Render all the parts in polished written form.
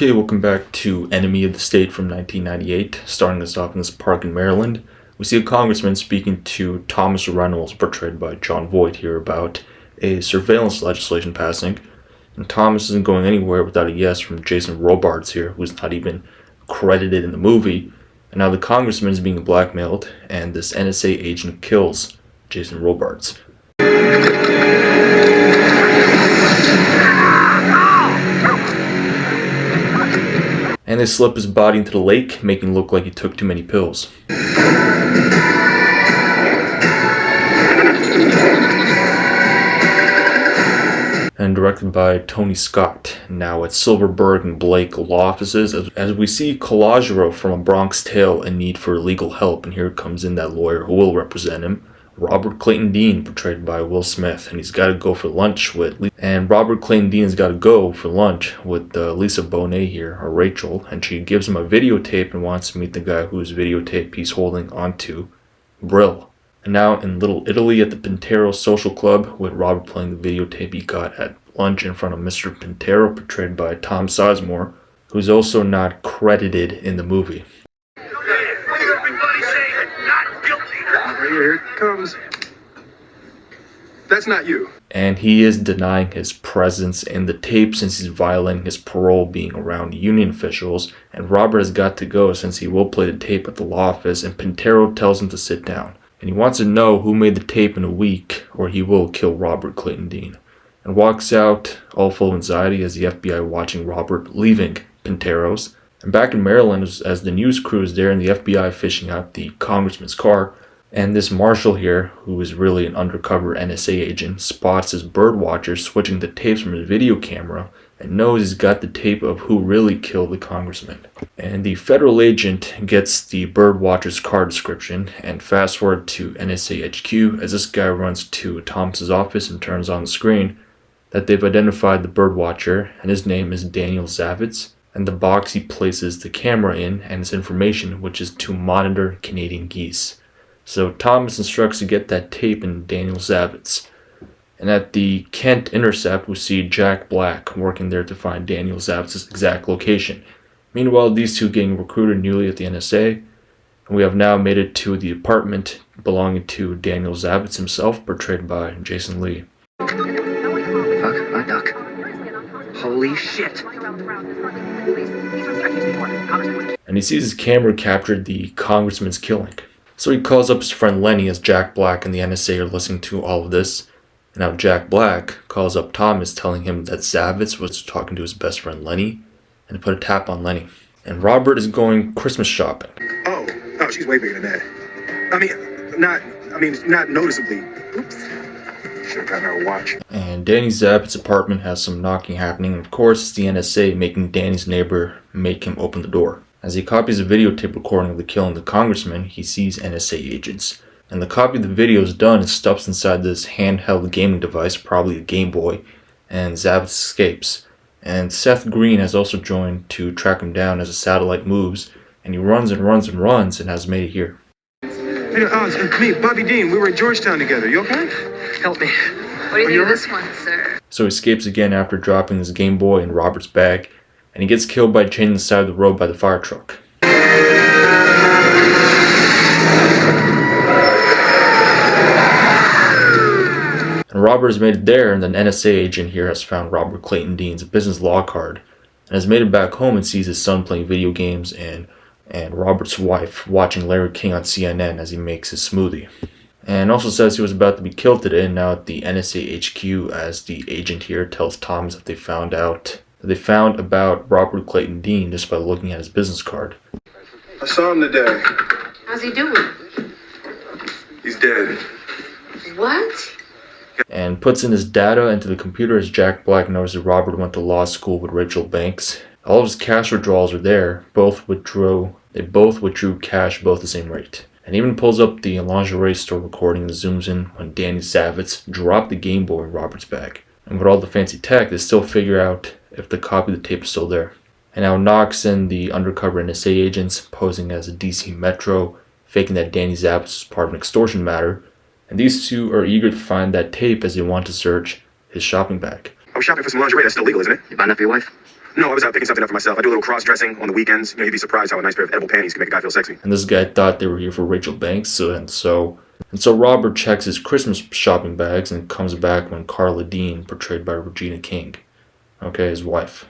Okay, welcome back to Enemy of the State from 1998. Starting us off in this park in Maryland, we see a congressman speaking to Thomas Reynolds, portrayed by Jon Voight here, about a surveillance legislation passing. And Thomas isn't going anywhere without a yes from Jason Robards here, who's not even credited in the movie. And now the congressman is being blackmailed, and this NSA agent kills Jason Robards. And they slip his body into the lake, making it look like he took too many pills. And directed by Tony Scott. Now at Silverberg and Blake law offices, as we see Calogero from A Bronx Tale in need for legal help, and here comes in that lawyer who will represent him, Robert Clayton Dean, portrayed by Will Smith, and he's got to go for lunch with. And Robert Clayton Dean has got to go for lunch with Lisa Bonet here, or Rachel, and she gives him a videotape and wants to meet the guy whose videotape he's holding onto, Brill. And now in Little Italy at the Pintero Social Club, with Robert playing the videotape he got at lunch in front of Mr. Pintero, portrayed by Tom Sizemore, who's also not credited in the movie. Here it comes. That's not you. And he is denying his presence in the tape since he's violating his parole being around union officials, and Robert has got to go since he will play the tape at the law office, and Pintero tells him to sit down. And he wants to know who made the tape in a week, or he will kill Robert Clayton Dean. And walks out all full of anxiety as the FBI watching Robert leaving Pintero's. And back in Maryland, as the news crew is there and the FBI fishing out the congressman's car, and this marshal here, who is really an undercover NSA agent, spots his bird watcher switching the tapes from his video camera and knows he's got the tape of who really killed the congressman. And the federal agent gets the bird watcher's car description, and fast forward to NSA HQ as this guy runs to Thomas's office and turns on the screen that they've identified the bird watcher, and his name is Daniel Zavitz, and the box he places the camera in and his information, which is to monitor Canadian geese. So Thomas instructs to get that tape in Daniel Zavitz. And at the Kent Intercept, we see Jack Black working there to find Daniel Zavitz's exact location. Meanwhile, these two getting recruited newly at the NSA. And we have now made it to the apartment belonging to Daniel Zavitz himself, portrayed by Jason Lee. Fuck, a duck. Holy shit. And he sees his camera captured the congressman's killing. So he calls up his friend Lenny as Jack Black and the NSA are listening to all of this. And now Jack Black calls up Thomas telling him that Zavitz was talking to his best friend Lenny and to put a tap on Lenny. And Robert is going Christmas shopping. Oh, she's way bigger than that. Not noticeably. Oops. Should've gotten her a watch. And Danny Zavitz's apartment has some knocking happening. And of course, it's the NSA making Danny's neighbor make him open the door. As he copies a videotape recording of the killing of the congressman, he sees NSA agents. And the copy of the video is done and stuffs inside this handheld gaming device, probably a Game Boy, and Zavitz escapes. And Seth Green has also joined to track him down as the satellite moves, and he runs and runs and runs and has made it here. Hey, it's me, Bobby Dean. We were at Georgetown together. You okay? Help me. What do you think of this one, sir? So he escapes again after dropping his Game Boy in Robert's bag, and he gets killed by chaining the side of the road by the fire truck. And Robert has made it there, and an NSA agent here has found Robert Clayton Dean's business law card, and has made it back home and sees his son playing video games and Robert's wife watching Larry King on CNN as he makes his smoothie. And also says he was about to be killed today, and now at the NSA HQ as the agent here tells Thomas that they found about Robert Clayton Dean just by looking at his business card. I saw him today. How's he doing? He's dead. What? And puts in his data into the computer as Jack Black knows that Robert went to law school with Rachel Banks. All of his cash withdrawals are there. They both withdrew cash both the same rate. And even pulls up the lingerie store recording and zooms in when Danny Zavitz dropped the Game Boy in Robert's bag. And with all the fancy tech, they still figure out if the copy of the tape is still there. And now Knox and the undercover NSA agents posing as a DC Metro, faking that Danny Zavitz is part of an extortion matter. And these two are eager to find that tape as they want to search his shopping bag. I was shopping for some lingerie. That's still legal, isn't it? You buying that for your wife? No, I was out picking something up for myself. I do a little cross-dressing on the weekends. You know, you'd be surprised how a nice pair of edible panties can make a guy feel sexy. And this guy thought they were here for Rachel Banks, so Robert checks his Christmas shopping bags and comes back when Carla Dean, portrayed by Regina King, okay, his wife.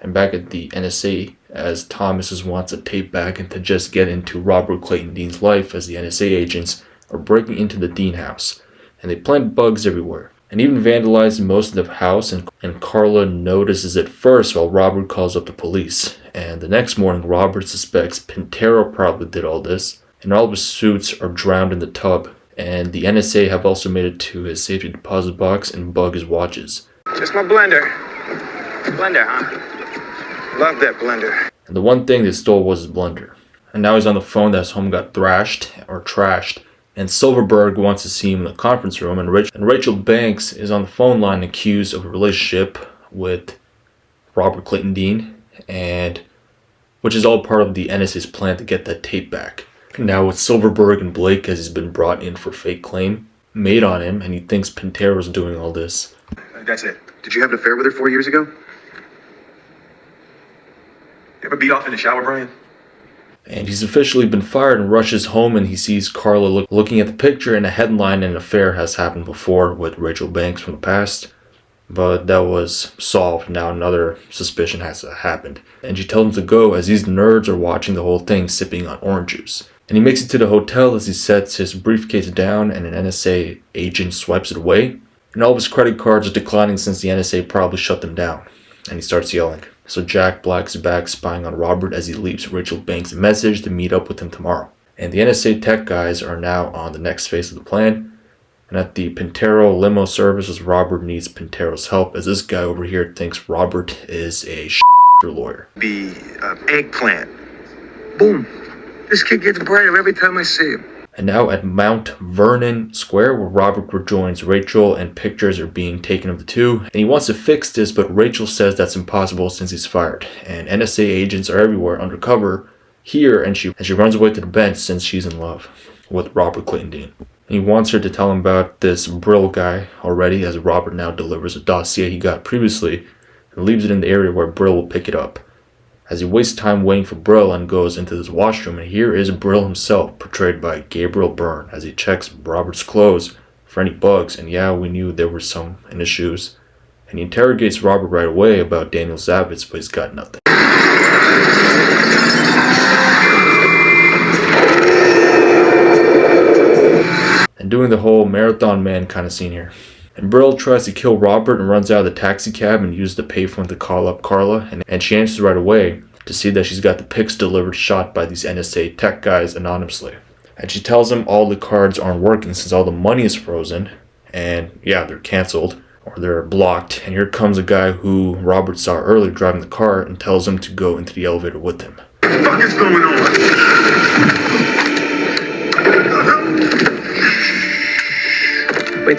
And back at the NSA, as Thomas wants a tape back and to just get into Robert Clayton Dean's life, as the NSA agents are breaking into the Dean house. And they plant bugs everywhere, and even vandalize most of the house, and Carla notices it first while Robert calls up the police. And the next morning, Robert suspects Pintero probably did all this, and all of his suits are drowned in the tub, and the NSA have also made it to his safety deposit box and bug his watches. Just my blender. Blender, huh? Love that blender. And the one thing they stole was his blender. And now he's on the phone that his home got trashed, and Silverberg wants to see him in the conference room, and Rachel Banks is on the phone line accused of a relationship with Robert Clayton Dean, and which is all part of the NSA's plan to get that tape back. Now with Silverberg and Blake, as he's been brought in for fake claim made on him, and he thinks Pintero's doing all this. That's it. Did you have an affair with her 4 years ago? You ever beat off in the shower, Brian? And he's officially been fired and rushes home, and he sees Carla looking at the picture, and a headline: "An affair has happened before with Rachel Banks from the past." But that was solved. Now another suspicion has happened. And she tells him to go, as these nerds are watching the whole thing sipping on orange juice. And he makes it to the hotel as he sets his briefcase down, and an NSA agent swipes it away. And all of his credit cards are declining since the NSA probably shut them down. And he starts yelling. So Jack Black's back spying on Robert as he leaves Rachel Banks a message to meet up with him tomorrow. And the NSA tech guys are now on the next phase of the plan. And at the Pintero limo services, Robert needs Pintero's help, as this guy over here thinks Robert is a lawyer. The eggplant. Boom. This kid gets brighter every time I see him. And now at Mount Vernon Square, where Robert rejoins Rachel, and pictures are being taken of the two. And he wants to fix this, but Rachel says that's impossible since he's fired. And NSA agents are everywhere undercover here, and she runs away to the bench since she's in love with Robert Clayton Dean. And he wants her to tell him about this Brill guy already, as Robert now delivers a dossier he got previously and leaves it in the area where Brill will pick it up. As he wastes time waiting for Brill and goes into this washroom, and here is Brill himself, portrayed by Gabriel Byrne, as he checks Robert's clothes for any bugs, and yeah, we knew there were some in his shoes. And he interrogates Robert right away about Daniel Zavitz, but he's got nothing. And doing the whole Marathon Man kind of scene here. And Brill tries to kill Robert and runs out of the taxi cab and uses the payphone to call up Carla, and she answers right away to see that she's got the pics delivered shot by these NSA tech guys anonymously. And she tells him all the cards aren't working since all the money is frozen, and yeah, they're canceled or they're blocked. And here comes a guy who Robert saw earlier driving the car and tells him to go into the elevator with him. What the fuck is going on?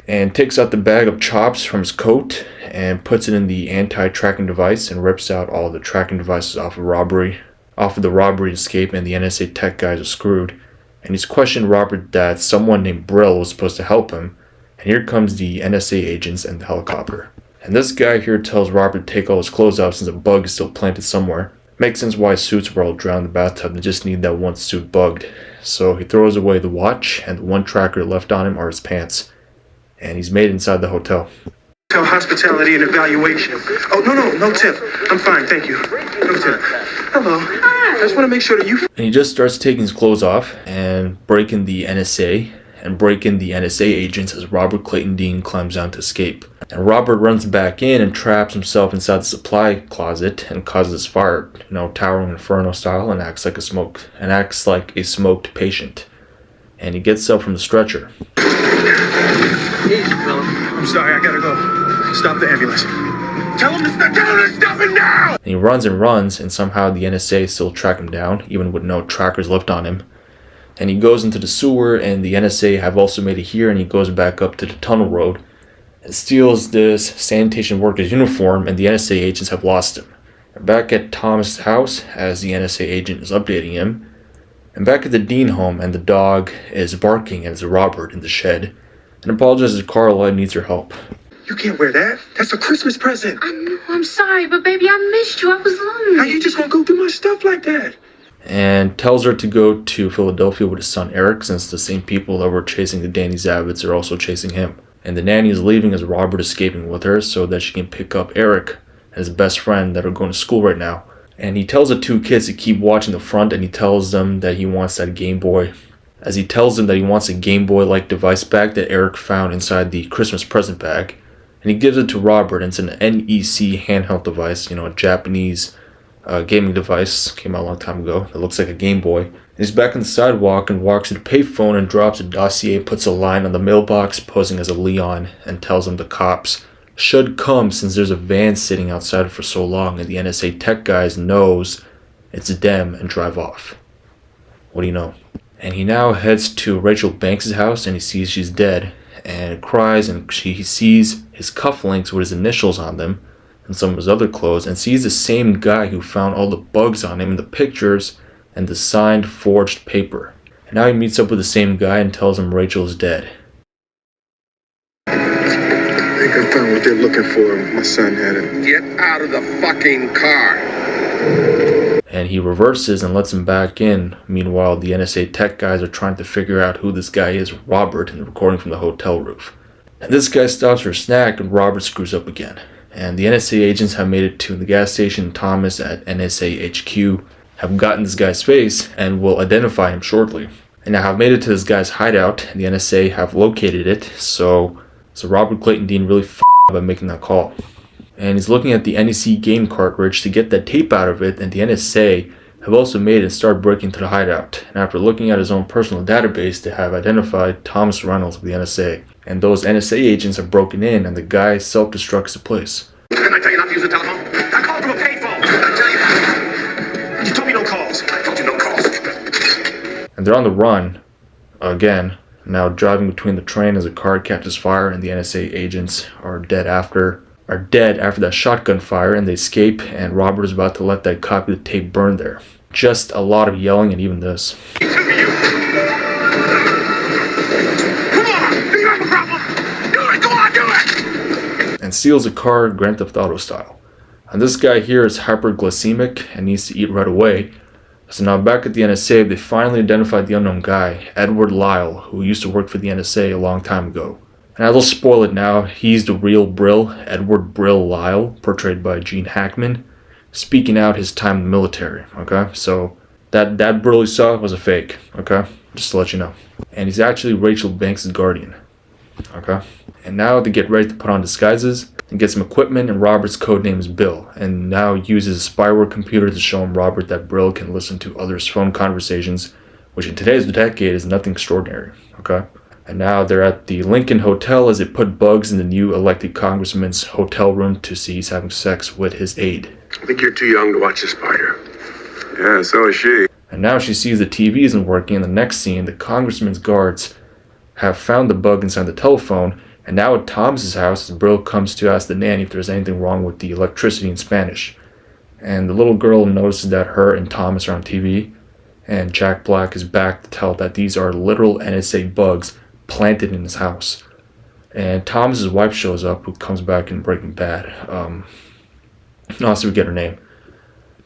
And takes out the bag of chops from his coat and puts it in the anti-tracking device and rips out all the tracking devices off of the robbery escape, and the NSA tech guys are screwed. And he's questioned Robert that someone named Brill was supposed to help him, and here comes the NSA agents and the helicopter. And this guy here tells Robert to take all his clothes off since a bug is still planted somewhere. Makes sense why his suits were all drowned in the bathtub, they just need that one suit bugged. So he throws away the watch, and the one tracker left on him are his pants. And he's made inside the hotel. Hospitality and evaluation. Oh, no tip. I'm fine, thank you. No tip. Hello. I just want to make sure that you... And he just starts taking his clothes off and breaking the NSA agents as Robert Clayton Dean climbs down to escape. And Robert runs back in and traps himself inside the supply closet and causes fire, towering inferno style, and acts like a smoked patient. And he gets up from the stretcher. Easy, Philip. I'm sorry, I gotta go. Stop the ambulance. Tell him to stop it now! And he runs, and somehow the NSA still track him down, even with no trackers left on him. And he goes into the sewer, and the NSA have also made it here, and he goes back up to the tunnel road and steals this sanitation worker's uniform, and the NSA agents have lost him. And back at Thomas' house, as the NSA agent is updating him, and back at the Dean home, and the dog is barking as Robert in the shed, and apologizes to Carla and needs her help. You can't wear that. That's a Christmas present. I know, I'm sorry, but baby, I missed you. I was How lonely. you just gonna go through my stuff like that? And tells her to go to Philadelphia with his son Eric, since the same people that were chasing the Danny Zavitz are also chasing him. And the nanny is leaving as Robert is escaping with her so that she can pick up Eric and his best friend that are going to school right now. And he tells the two kids to keep watching the front, and he tells them that he wants that Game Boy. As he tells them that he wants a Game Boy-like device back that Eric found inside the Christmas present bag. And he gives it to Robert, and it's an NEC handheld device, a Japanese gaming device, came out a long time ago, that looks like a Game Boy. And he's back on the sidewalk and walks to the payphone and drops a dossier, puts a line on the mailbox posing as a Leon, and tells him the cops should come since there's a van sitting outside for so long, and the NSA tech guys knows it's them and drive off. What do you know? And he now heads to Rachel Banks' house, and he sees she's dead and cries, and he sees his cufflinks with his initials on them and some of his other clothes, and sees the same guy who found all the bugs on him in the pictures and the signed forged paper. And now he meets up with the same guy and tells him Rachel is dead. I think I found what they're looking for. My son had it. Get out of the fucking car. And he reverses and lets him back in. Meanwhile, the NSA tech guys are trying to figure out who this guy is, Robert, and recording from the hotel roof. And this guy stops for a snack, and Robert screws up again. And the NSA agents have made it to the gas station. Thomas at NSA HQ have gotten this guy's face and will identify him shortly. And now have made it to this guy's hideout, and the NSA have located it, so Robert Clayton Dean really f***ed up by making that call. And he's looking at the NEC game cartridge to get that tape out of it, and the NSA have also made it and started breaking into the hideout. And after looking at his own personal database, they have identified Thomas Reynolds of the NSA. And those NSA agents have broken in, and the guy self-destructs the place. Didn't I tell you not to use the telephone? I called from a payphone. I tell you. You told me no calls. I told you no calls. And they're on the run again, now driving between the train as a car catches fire, and the NSA agents are dead after that shotgun fire, and they escape, and Robert is about to let that copy of the tape burn there. Just a lot of yelling, and even this. Come on! Do you have a problem? Do it! Go on, do it! And steals a car Grand Theft Auto style. And this guy here is hyperglycemic and needs to eat right away. So now back at the NSA, they finally identified the unknown guy, Edward Lyle, who used to work for the NSA a long time ago. And I will spoil it now, he's the real Brill, Edward Brill Lyle, portrayed by Gene Hackman, speaking out his time in the military, okay? So that Brill you saw was a fake, okay? Just to let you know. And he's actually Rachel Banks' guardian, okay? And now they get ready to put on disguises and get some equipment, and Robert's codename is Bill, and now uses a spyware computer to show him Robert that Brill can listen to others' phone conversations, which in today's decade is nothing extraordinary, okay? And now they're at the Lincoln Hotel as they put bugs in the new elected congressman's hotel room to see he's having sex with his aide. I think you're too young to watch a spider. Yeah, so is she. And now she sees the TV isn't working. In the next scene, the congressman's guards have found the bug inside the telephone, and now at Thomas's house, Brill comes to ask the nanny if there's anything wrong with the electricity in Spanish. And the little girl notices that her and Thomas are on TV, and Jack Black is back to tell that these are literal NSA bugs planted in his house. And Thomas's wife shows up, who comes back in Breaking Bad. I'll forget her name.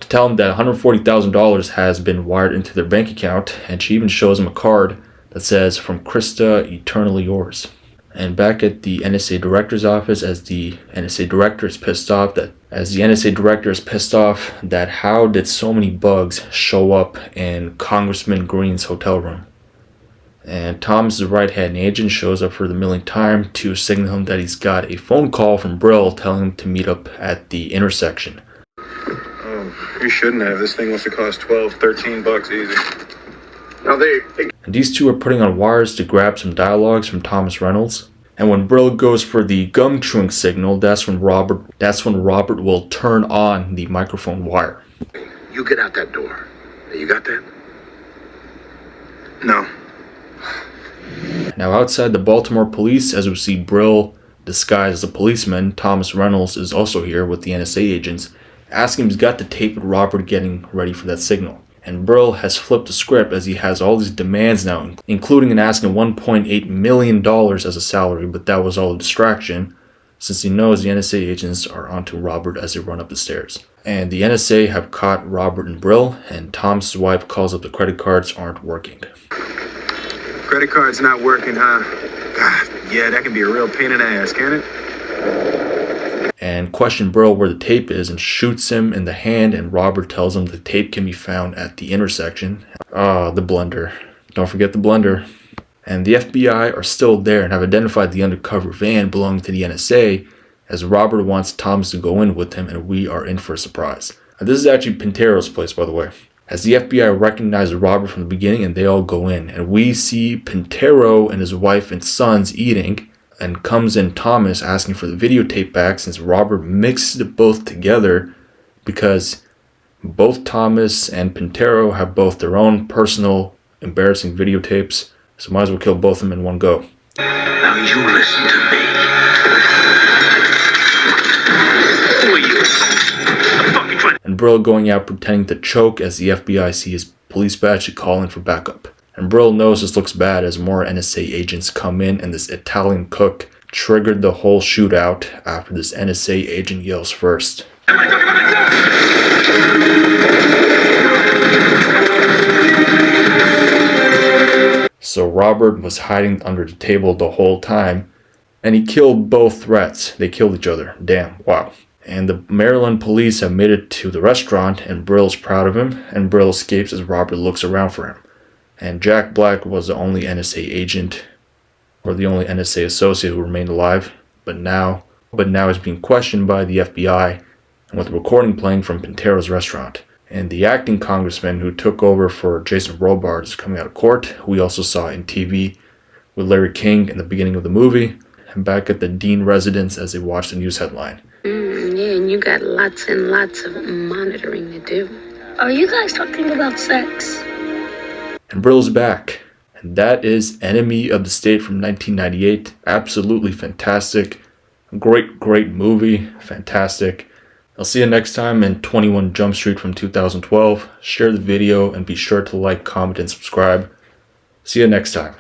To tell him that $140,000 has been wired into their bank account, and she even shows him a card that says, "From Krista, eternally yours." And back at the NSA director's office, as the NSA director is pissed off that how did so many bugs show up in Congressman Green's hotel room. And Tom's right-hand agent shows up for the millionth time to signal him that he's got a phone call from Brill telling him to meet up at the intersection. Oh, you shouldn't have. This thing must have cost $12-13 easy. Now And these two are putting on wires to grab some dialogues from Thomas Reynolds. And when Brill goes for the gum chewing signal, that's when Robert will turn on the microphone wire. you get out that door. You got that? No. Now outside the Baltimore police, as we see Brill disguised as a policeman, Thomas Reynolds is also here with the NSA agents, asking if he's got the tape with Robert getting ready for that signal. And Brill has flipped the script as he has all these demands now, including an asking $1.8 million as a salary, but that was all a distraction. since he knows the NSA agents are onto Robert as they run up the stairs. And the NSA have caught Robert and Brill, and Tom's wife calls up the credit cards aren't working. Credit card's not working, huh? God, yeah, that can be a real pain in the ass, can it? And question Brill where the tape is and shoots him in the hand, and Robert tells him the tape can be found at the intersection. The blender. Don't forget the blender. And the FBI are still there and have identified the undercover van belonging to the NSA, as Robert wants Thomas to go in with him, and we are in for a surprise. Now, this is actually Pintero's place, by the way, as the FBI recognizes Robert from the beginning and they all go in, and we see Pintero and his wife and sons eating, and comes in Thomas asking for the videotape back since Robert mixed it both together, because both Thomas and Pintero have both their own personal embarrassing videotapes, so might as well kill both of them in one go. Now you listen to me. Who are you? I'm fucking trying. And Brill going out pretending to choke as the FBI see his police badge to call in for backup. And Brill knows this looks bad as more NSA agents come in, and this Italian cook triggered the whole shootout after this NSA agent yells first. So Robert was hiding under the table the whole time, and he killed both threats. They killed each other. Damn, wow. And the Maryland police have made it to the restaurant, and Brill's proud of him, and Brill escapes as Robert looks around for him. And Jack Black was the only NSA agent, or the only NSA associate who remained alive, but now is being questioned by the FBI, and with a recording playing from Pintero's restaurant. And the acting congressman who took over for Jason Robards is coming out of court, who we also saw in TV with Larry King in the beginning of the movie, and back at the Dean residence as they watch the news headline. Yeah, and you got lots and lots of monitoring to do. Are you guys talking about sex? And Brill's back. And that is Enemy of the State from 1998. Absolutely fantastic. Great movie. Fantastic. I'll see you next time in 21 Jump Street from 2012. Share the video and be sure to like, comment, and subscribe. See you next time.